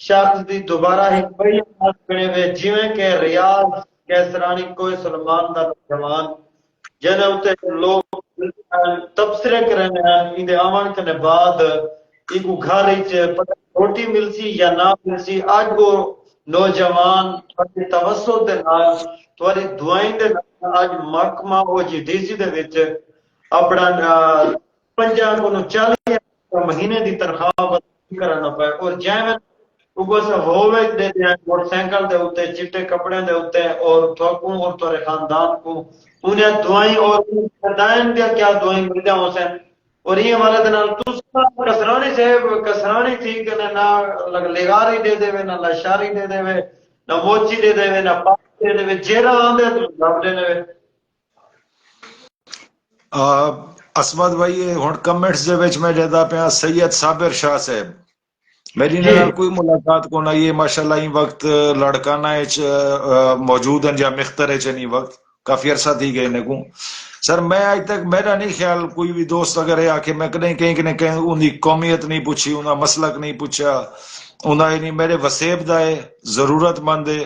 شخص دی دوبارہ ایک بڑی آواز بنے ہوئے جویں کہ ریاض کیسرانی کوئی سلمان دا نوجوان جنہیں اتے لوگ تبصرے کرنے ہیں اندے آمان کرنے بعد ایک گھر ہی پتہ روٹی ملسی یا نہ ملسی آج وہ نوجوان تھوڑی توسط دے نال تھوڑی دعائیں دے نال آج محکمہ او جی ڈی سی دے وچ اپنا 50 کو مہینے دی تنخواہ کرنا پائے اور جائیں اوپر سے ہوئے دے دیں موٹر سائیکل دے ہوتے چٹے کپڑے دے ہوتے اور تھوکوں اور تھوڑے خاندان کو انہیں دعائیں اور دائیں دیا کیا دعائیں مل جاؤں سے اور یہ ہمارے دنال دوسرا کسرانی سے کسرانی تھی کہ نہ لگاری دے دے نہ لشاری دے دے نہ موچی دے دے نہ پاک دے دے جیرہ آن دے تو رب دے دے اسمت بھائی ہن کمنٹس دے وچ میں دیدا پیا سید صابر شاہ صاحب میری نال کوئی ملاقات کو نہ یہ ماشاءاللہ این وقت لڑکانہ اچ موجود ہیں یا مختر اچ نہیں وقت کافی عرصہ تھی گئے نے کو سر میں آج تک میرا نہیں خیال کوئی بھی دوست اگر ہے آکے میں کہیں ان کی قومیت نہیں پوچھی انہاں مسلک نہیں پوچھا انہاں نہیں میرے وسیب دا ہے ضرورت مند ہے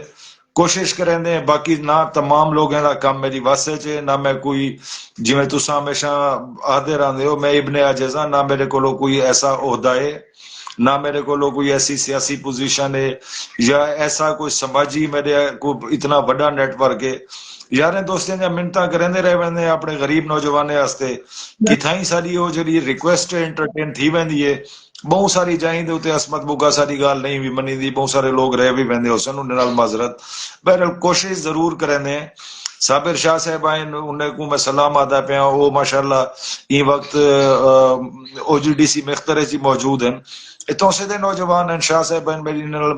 کوشش کریں دیں باقی نہ تمام لوگ ہیں کام میری واسطے چے نہ میں کوئی جی میں تساں ہمیشہ آدھے رہندے ہو میں ابن عاجزاں نہ میرے کو کوئی ایسا عہدہ ہے نہ میرے کو کوئی ایسی سیاسی پوزیشن ہے یا ایسا کوئی سماجی میرے کو اتنا بڑا نیٹ ورک ہے یار دوستیں جا منتاں کرندے رہ ویندے اپنے غریب نوجوانے واسطے کتھائیں ساری وہ جڑی ریکویسٹ انٹرٹین تھی ویندی ہے بہت ساری جائیں دے اوتے عصمت بوگا ساری گال نہیں بھی منی دی بہت سارے لوگ رہ بھی ویندے ہو سن انہاں نال معذرت بہرحال کوشش ضرور کرندے ہیں صابر شاہ صاحب آئیں انہیں کو میں سلام آدھا پیا وہ ماشاءاللہ این وقت او جی ڈی سی مخترے جی موجود ہیں اتوں سے دے نوجوان ہیں شاہ صاحب ہیں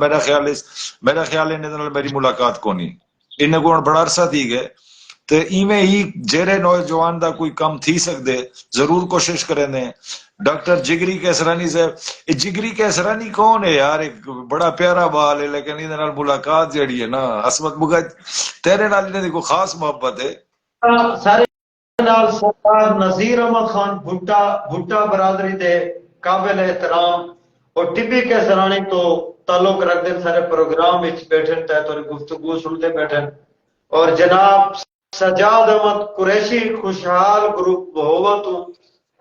میرا خیال ہے میری ملاقات کو نہیں انہیں کو بڑا عرصہ تھی گئے تو ایویں ہی جیرے نوجوان دا کوئی کم تھی سکدے ضرور کوشش کریں دیں ڈاکٹر جگری کیسرانی صاحب جگری کیسرانی کون ہے یار ایک بڑا پیارا بال ہے لیکن ادھر نال ملاقات جڑی ہے نا عصمت بگا تیرے نال انہیں کو خاص محبت ہے سارے نال سرکار نذیر احمد خان بھٹا برادری دے قابل احترام اور ٹبی کیسرانی تو تعلق رکھتے سارے پروگرام وچ بیٹھن تے تو گفتگو سنتے بیٹھن اور جناب سجاد احمد قریشی خوشحال گروپ بہوت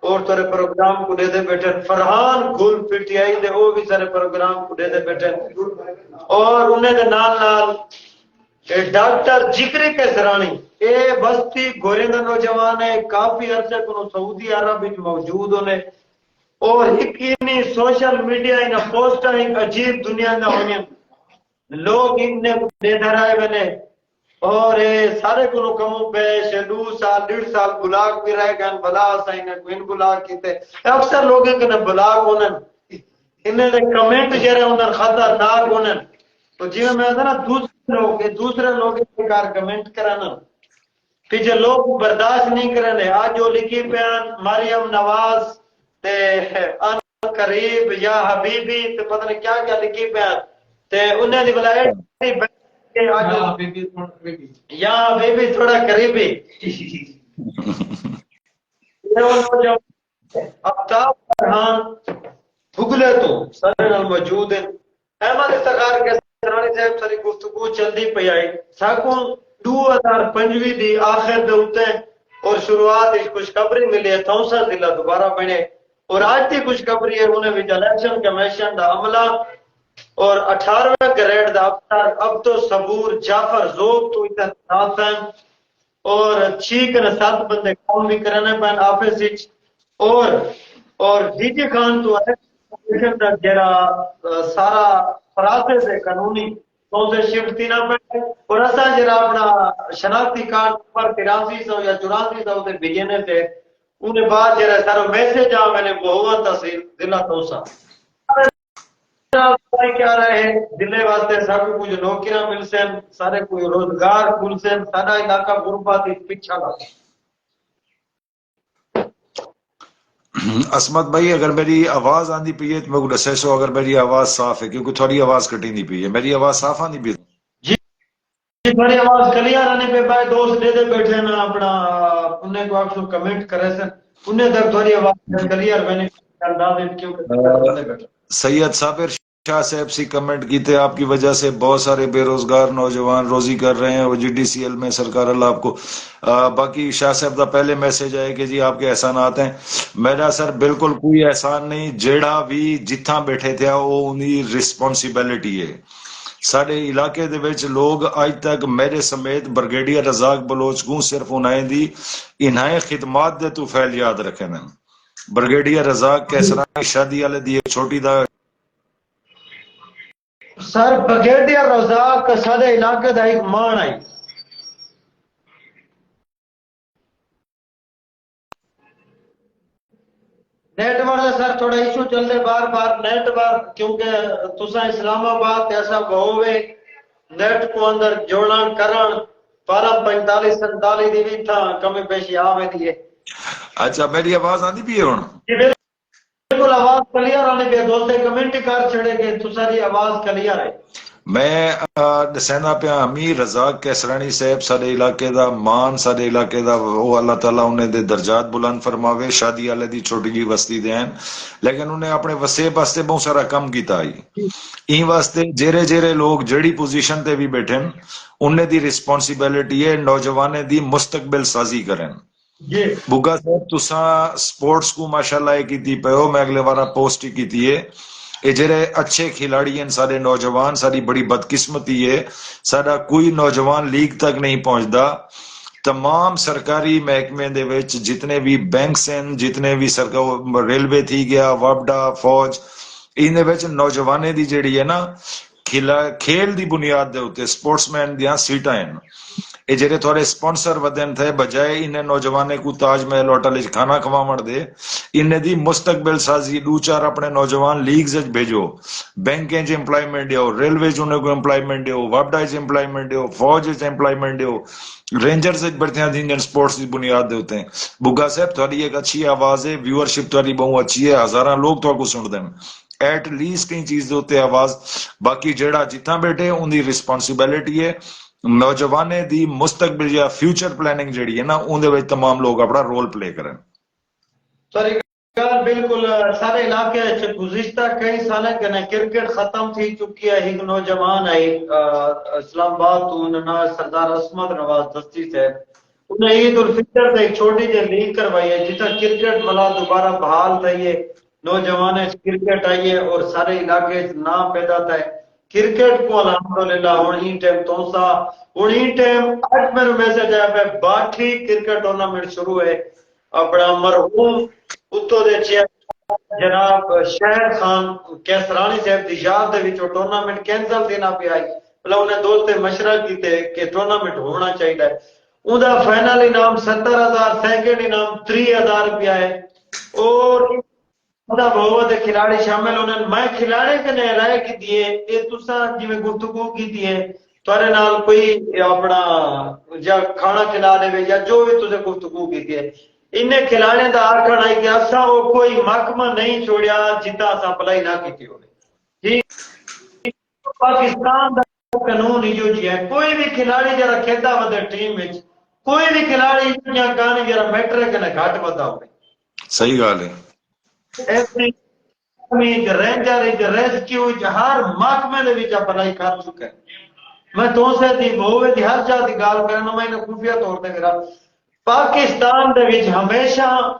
اور ترے پروگرام کو دے بیٹھن فرحان گل پی ٹی آئی دے وہ بھی سارے پروگرام کو دے بیٹھن اور انہیں دے نال نال ڈاکٹر جگری کیسرانی اے بستی گوریندا نوجوان ہے کافی عرصے کو سعودی عرب وچ موجود ہونے اور ایک انہی سوشل میڈیا ان پوسٹر ایک عجیب دنیا نہ ہونے لوگ انہیں دے دھرائے بنے اور سارے کو کموں پیش 2 سال بلاک بھی رہ گئے بلا سائن کوئی بلاک کیتے اکثر لوگوں کے بلاک ہونے انہیں دے کمنٹ جرے انہیں خطرناک ہونے تو جی میں نا دوسرے لوگ کار کمنٹ کرانا پھر جو لوگ برداشت نہیں کرنے آج جو لکھی پیان مریم نواز تے ان قریب یا حبیبی تے پتہ نہیں کیا کیا لکھی پیان تے انہیں دی بلائے یا حبیبی تھوڑا قریبی افتاب فرحان بھگلے تو سارے نال موجود ہیں احمد افتخار کے سرانی صاحب ساری گفتگو چلدی پئی آئی ساکوں 2025 دی آخر دے اوتے اور شروعات ایک خوشخبری ملی ہے تونسا ضلع دوبارہ بنے اور آج کی خوشخبری ہے انہیں وچ الیکشن کمیشن دا عملہ اور 18ویں گریڈ دا افسر عبد الصبور جعفر ذوق تو اتحاد ہیں اور 6 بندے کام بھی کرنے پین آفس وچ اور جی جی خان تو الیکشن دا جڑا سارا فراتے سے قانونی تو سے شفٹ تھی نہ پہ اور اسا جڑا اپنا شناختی کارڈ پر 8300 یا 8400 تے بھیجنے تھے انہیں بعد جڑا سارا میسج آ میں نے بہت تحصیل ضلع توسا کیا رہے دلے واسطے سب کچھ نوکریاں مل سن سارے کوئی روزگار کھل سن سارا علاقہ غربت پیچھا لگا عصمت بھائی اگر میری آواز آندی پئی ہے تو میں کو دسے سو اگر میری آواز صاف ہے کیونکہ تھوڑی آواز کٹی نہیں پئی ہے میری آواز صاف آندی پئی جی تھوڑی آواز کلیئر آنے پہ بھائی دوست دے بیٹھے نا اپنا انہیں کو آپ کمنٹ کرے سن انہیں تک تھوڑی آواز کلیئر میں نے انداز کیوں سید صابر شاہ صاحب سی کمنٹ کیتے آپ کی وجہ سے بہت سارے بے روزگار نوجوان روزی کر رہے ہیں وہ جی ڈی سی ایل میں سرکار اللہ آپ کو باقی شاہ صاحب کا پہلے میسج ہے کہ جی آپ کے احسانات ہیں میرا سر بالکل کوئی احسان نہیں جیڑا بھی جتھاں بیٹھے تھے وہ انہی رسپانسبلٹی ہے سارے علاقے دے وچ لوگ آج تک میرے سمیت برگیڈیئر رزاق بلوچ کو صرف انہیں خدمات دے تو فیل یاد رکھے ہیں برگیڈیئر رزاق کیسرانی شادی والے دی ایک چھوٹی دا سر برگیڈیئر رزاق سارے علاقے دا ایک مان آئی نیٹ ورک سر تھوڑا ایشو چل رہے بار بار نیٹ ورک کیونکہ تسا اسلام آباد ایسا ہوئے نیٹ کو اندر جوڑنا کرن 12:45 47 دی بھی تھا کمی پیشی آوے دیئے اچھا میری آواز آندی بھی ہے ہوں جی بالکل آواز کلیئر آنے پہ دوستے کمنٹ کر چھڑے کہ تسا دی آواز کلیئر ہے میں دسینا پیا امیر رزاق کیسرانی صاحب سارے علاقے دا مان سارے علاقے دا وہ اللہ تعالیٰ انہیں دے درجات بلند فرماوے شادی والے دی چھوٹی جی بستی دے ہیں لیکن انہیں اپنے وسیع واسطے بہت سارا کم کیتا آئی این واسطے جیرے جیرے لوگ جڑی پوزیشن تے بھی بیٹھیں انہیں دی رسپانسیبلٹی ہے نوجوانے دی مستقبل سازی کریں بگا صاحب تساں سپورٹس کو ماشاءاللہ کی تھی پیو میں اگلے بارہ پوسٹ ہی کی تھی ہے یہ جڑے اچھے کھلاڑی ہیں سارے نوجوان ساری بڑی بدقسمتی ہے سارا کوئی نوجوان لیگ تک نہیں پہنچتا تمام سرکاری محکمے دے وچ جتنے بھی بینکس ہیں جتنے بھی ریلوے تھی گیا وابڈا فوج ان وچ نوجوانے دی جڑی ہے نا کھیل دی بنیاد دے ہوتے سپورٹس مین دیاں سیٹاں ہیں یہ جڑے تھوڑے سپانسر ودن تھے بجائے انہیں نوجوانے کو تاج محل ہوٹل کھانا کھوا دے انہیں دی مستقبل سازی دو چار اپنے نوجوان لیگز بھیجو بینکیں چ امپلائمنٹ دیو ریلوے چ انہیں کو امپلائمنٹ دیو وابڈا چ امپلائمنٹ دیو فوج چ امپلائمنٹ دیو رینجرز بڑھتیاں دیں سپورٹس کی بنیاد دے ہوتے ہیں بگا صاحب تھوڑی ایک اچھی آواز ہے ویورشپ تھوڑی بہت اچھی ہے ہزاراں لوگ تو کو سن دیں ایٹ لیسٹ کئی چیز دے ہوتے آواز باقی جیڑا جتنا بیٹھے ان دی رسپانسبلٹی ہے نوجوانے دی مستقبل یا فیوچر پلاننگ جڑی ہے نا ان دے وچ تمام لوگ اپنا رول پلے کریں سر بالکل سارے علاقے گزشتہ کئی سالیں کے کرکٹ ختم تھی چکی ہے ایک نوجوان ہے اسلام آباد تو انہوں سردار عصمت نواز دستی سے انہیں عید الفطر ایک چھوٹی جی لیگ کروائی ہے جتنا کرکٹ والا دوبارہ بحال تھا یہ نوجوان کرکٹ آئیے اور سارے علاقے نام پیدا تھا کرکٹ کو الحمدللہ انہی ٹائم توسا انہی ٹائم آج میرے میسج آیا پہ باٹھی کرکٹ ٹورنامنٹ شروع ہے اپنا مرحوم اتو دے جناب شہر خان کیسرانی صاحب دی یاد دے وچوں ٹورنامنٹ کینسل دینا پہ آئی مطلب انہیں دوستے مشورہ کیتے کہ ٹورنامنٹ ہونا چاہیے ان کا فائنل انعام 70,000 سیکنڈ انعام 30,000 روپیہ ہے اور بہت کھلاڑی شامل ہونے میں کھلاڑی کے نے رائے کی دیئے یہ تسا جی میں گفتگو کی دیئے تھوڑے نال کوئی اپنا یا کھانا کھلا دے یا جو بھی تسے گفتگو کی دیئے انہیں کھلاڑے دا آرکھن آئی کہ اسا وہ کوئی محکمہ نہیں چھوڑیا جتا اسا پلائی نہ کی ہوئے جی پاکستان دا قانون ہی جی ہے کوئی بھی کھلاڑی جرا کھیلتا ودے ٹیم میں کوئی بھی کھلاڑی یا گانے جرا میٹرک نے گھاٹ بتا ہوئے صحیح گال ہے رینجر ریسکیو ہر محکمے دے وچ اپلائی کر چکا ہے میں تو سے دی ہوئے دی ہر جا دی گال کرنا میں نے خفیہ طور تے میرا پاکستان دے وچ ہمیشہ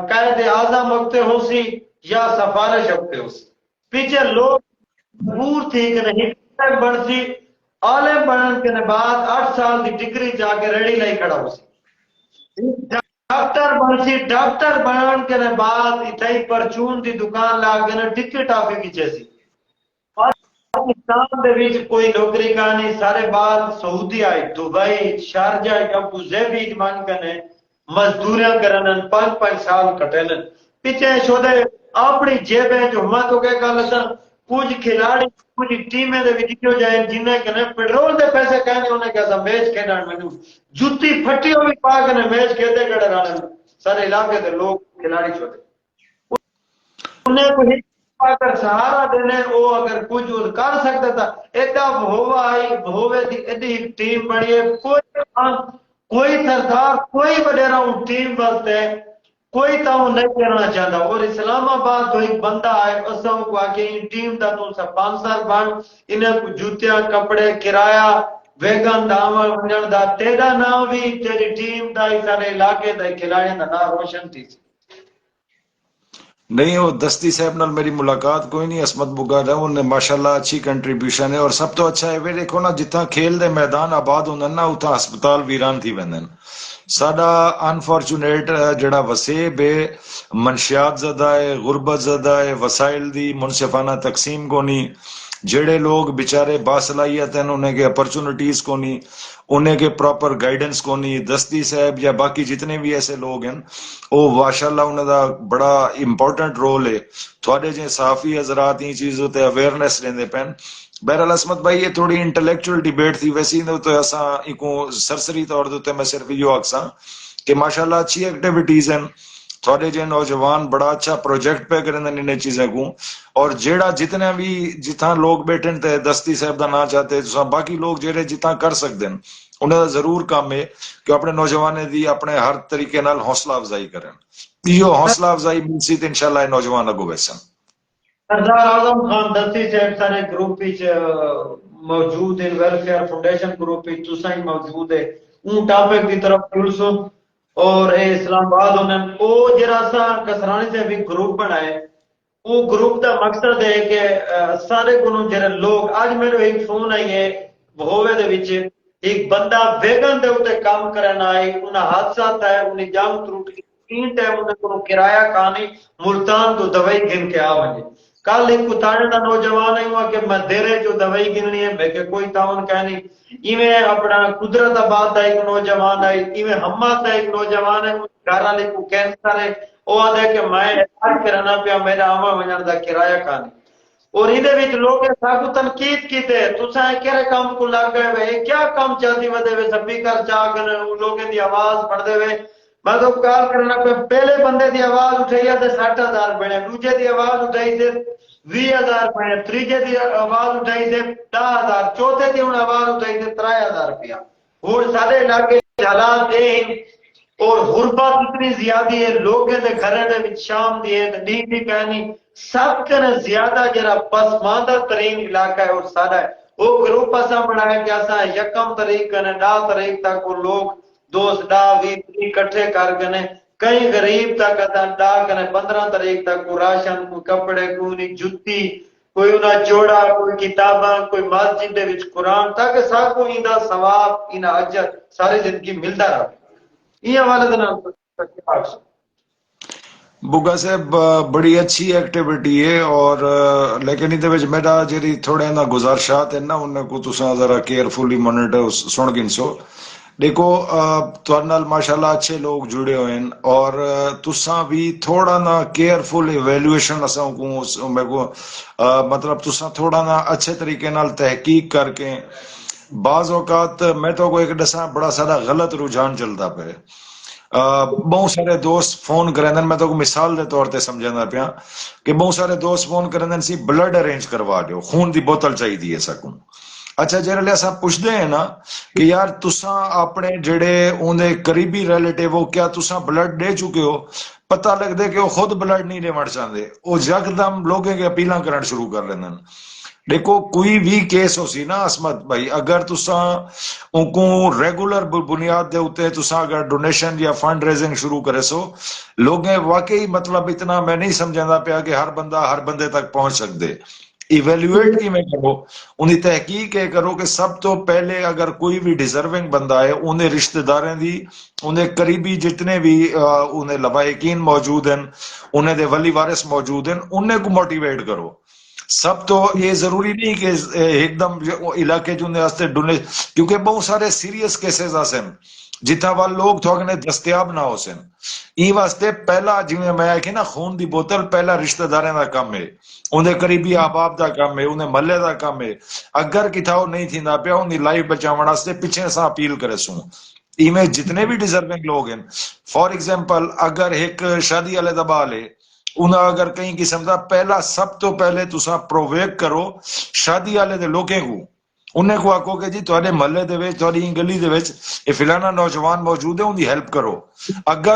قائد اعظم وقتے ہو سی یا سفارش وقتے ہو سی پیچھے لوگ مجبور تھی کہ نہیں بن سی عالم بنن کے بعد 8 سال دی ڈگری جا کے ریڈی لائی کھڑا ہو سی ڈاکٹر بن سی ڈاکٹر بنن کے بعد اتھائی پرچون دی دکان لا کے ٹکٹ آفے پیچھے سی پاکستان دے وچ کوئی نوکری کا نہیں سارے بعد سعودی آئے دبئی شارجہ ابو ظبی مان کنے مزدوریاں کرنن 5 سال کٹنن پیچھے شودے اپنی جیبیں جو ہمت ہو کے گل سن کچھ کھلاڑی کچھ ٹیمیں دے وچ جو جائیں جنہیں کنے پیٹرول دے پیسے کہنے انہیں کہا میچ کھیلن مینوں جُتی پھٹی ہوئی پا کے میچ کھیلتے کڑے رہن سارے علاقے دے لوگ کھلاڑی چھوڑے انہیں کوئی اگر سہارا دینے وہ اگر کچھ کر سکتا تھا ایڈا بہوا آئی بہوے دی ایڈی ٹیم بنی ہے کوئی سردار کوئی وڈیرا ٹیم بنتے کوئی تعاون نہیں کرنا چاہتا. اور اسلام آباد جو ایک بندہ ہے اساں کو آکے ٹیم دا تو سپانسر بن انہیں کو جوتیاں کپڑے کرایہ ویگن دامل ونجن دا تیرا نام بھی تیری ٹیم دا اس سارے علاقے دا کھلاڑیاں دا نام روشن تھی. نہیں وہ دستی صاحب نال میری ملاقات کوئی نہیں. عصمت بگا ہے انہیں ماشاءاللہ اچھی کنٹریبیوشن ہے. اور سب تو اچھا ہے وہ دیکھو نا جتنا کھیل دے میدان آباد ہوندن نا اتنا ہسپتال ویران تھی ویندن. ساڈا انفارچونیٹ جڑا وسیب ہے منشیات زدہ ہے غربت زدہ ہے وسائل دی منصفانہ تقسیم کو نہیں. جڑے لوگ بیچارے باصلاحیت ہیں انہیں کے اپرچونٹیز کو نہیں انہیں کے پراپر گائیڈنس کو نہیں. دستی صاحب یا باقی جتنے بھی ایسے لوگ ہیں وہ ماشاءاللہ انہیں دا بڑا امپورٹنٹ رول ہے. تھوڑے جے صحافی حضرات این چیزوں تے اویئرنیس لیندے پین. بہرحال عصمت بھائی یہ تھوڑی انٹلیکچوئل ڈیبیٹ تھی ویسی تو ایسا ایک سرسری طور تے میں صرف یہ آکساں کہ ماشاءاللہ اچھی ایکٹیویٹیز ہیں. تھوڑے جے نوجوان بڑا اچھا پروجیکٹ پہ کریں انہیں چیزیں کو. اور جیڑا جتنے بھی جتنا لوگ بیٹھیں تے دستی صاحب دا نہ چاہتے باقی لوگ جیڑے جتنا کر سکتے ہیں انہیں دا ضرور کام ہے کہ اپنے نوجوانے دی اپنے ہر طریقے نال حوصلہ افزائی کریں. یہ حوصلہ افزائی ملسی تے انشاءاللہ نوجوان اگو ویسا. سردار اعظم خان دستی صاحب سارے گروپ وچ موجود ہیں. ویلفیئر فاؤنڈیشن گروپ وچ تساں ہی موجود ہے. اون ٹاپک دی طرف جلسو اور اے اسلام آباد انہاں او جڑا سا کسرانے سے بھی گروپ بنائے وہ گروپ دا مقصد ہے کہ سارے کو جڑے لوگ اج میرے ایک فون آئی ہے ہووے دے وچ ایک بندہ ویگن دے اوتے کام کرن آئے انہاں حادثات ہے انہیں جام تروٹ تین ٹائم انہیں کو کرایہ کہانی ملتان تو دوائی گن کے آ ونجے. کل ایک کتانے دا نوجوان ہے ہوا کہ میں دیرے جو دوائی گننی ہے میں کہ کوئی تعاون کہنی. ایویں اپنا قدرت آباد دا ایک نوجوان ہے ایویں حماد دا ایک نوجوان ہے گھر والے کو کینسر ہے وہ آدھے کہ میں علاج کرانا پیا میرا آواں ونجن دا کرایہ کہانی. اور ادھے وچ لوگ ساکو تنقید کیتے تساں کہڑے کام کو لگ گئے وے کیا کام چلدی ودے وے سپیکر چاہ کر لوگوں دی آواز پڑھ دے وے. میں تو کال کرنا پہ پہلے بندے دی آواز اٹھائی تے 60,000 بنے دوجے دی آواز اٹھائی تے 20,000 بنے تیجے دی آواز اٹھائی تے 10,000 چوتھے دی انہیں آواز اٹھائی تے 3,000 روپیہ. ہوں سارے علاقے حالات یہ اور غربت اتنی زیادہ ہے لوگوں کے گھروں دے وچ شام دی ہے نیند نہیں پہنی. سب کے زیادہ جڑا پسماندہ ترین علاقہ ہے وہ سارا ہے. وہ گروپ اساں بنایا کہ اساں یکم تاریخ کنے 10 تاریخ تک وہ لوگ دوست ڈا 20 اکٹھے کر گنے کئی غریب تک ڈا کنے 15 تاریخ تک کو راشن کوئی کپڑے کوئی جتی کوئی انہاں جوڑا کوئی کتاباں کوئی مسجد دے وچ قرآن تاکہ سب کو ایندا ثواب ایندا اجر ساری زندگی ملدا رہے. یہ حوالے نال بگا صاحب بڑی اچھی ایکٹیویٹی ہے. اور لیکن ادھے وچ میرا جڑی تھوڑے نا گزارشات ہیں نا انہیں کو تساں ذرا کیئرفلی مانیٹر سن گنسو. دیکھو تھوڑے نال ماشاءاللہ اچھے لوگ جڑے ہوئے ہیں اور تساں بھی تھوڑا نا کیئرفل ایویلویشن اساں کو میں کو مطلب تساں تھوڑا نا اچھے طریقے نال تحقیق کر کے بعض اوقات میں تو کوئی ایک دساں بڑا سارا غلط رجحان چلتا پہ. بہت سارے دوست فون کریں میں تو مثال دے طور تے سمجھانا پیا کہ بہت سارے دوست فون کریں سی بلڈ ارینج کروا دیو خون دی بوتل چاہیے سکوں. اچھا جہاں لے اساں پوچھتے ہیں نا کہ یار تساں اپنے جڑے اندے قریبی ریلیٹیو ہو کیا تساں بلڈ دے چکے ہو پتہ لگ دے کہ وہ خود بلڈ نہیں دے مر چاہتے وہ یکدم لوگوں کے اپیلاں کرنا شروع کر لیندن. دیکھو کوئی بھی کیس ہو سی نا عصمت بھائی اگر تساں ان کو ریگولر بنیاد دے اوتے تساں اگر ڈونیشن یا فنڈ ریزنگ شروع کرے سو لوگیں واقعی مطلب اتنا میں نہیں سمجھانا پیا کہ ہر بندہ ہر بندے تک پہنچ سکتے. ایویلویٹ کی میں کرو انہیں تحقیق یہ کرو کہ سب تو پہلے اگر کوئی بھی ڈیزرونگ بندہ ہے انہیں رشتہ داریں دی انہیں قریبی جتنے بھی انہیں لواحقین موجود ہیں انہیں دے ولی وارث موجود ہیں انہیں کو موٹیویٹ کرو. سب تو یہ ضروری نہیں کہ ایک دم علاقے جو ڈونے کیونکہ بہت سارے سیریس کیسز آسن جتنا وال لوگ تھوڑے دستیاب نہ ہو سن. ای واسطے پہلا جی میں کہ نا خون دی بوتل پہلا رشتہ داریں دا کام ہے انہیں قریبی احباب دا کام ہے انہیں محلے دا کام ہے. اگر کتاؤ نہیں تھی نہ پیا انہیں لائف بچاؤ واسطے پیچھے سا اپیل کرے سوں. ایویں جتنے بھی ڈیزرونگ لوگ ہیں فار ایگزامپل اگر ایک شادی والے دبا لے انہیں اگر کہیں قسم دا پہلا سب تو پہلے تساں پروویک کرو شادی والے دے لوگیں کو انہیں کو آکو کہ جی تھوڑے محلے دے وچ تھوڑی گلی دے وچ یہ فلانا نوجوان موجود ہے ان دی ہیلپ کرو. اگر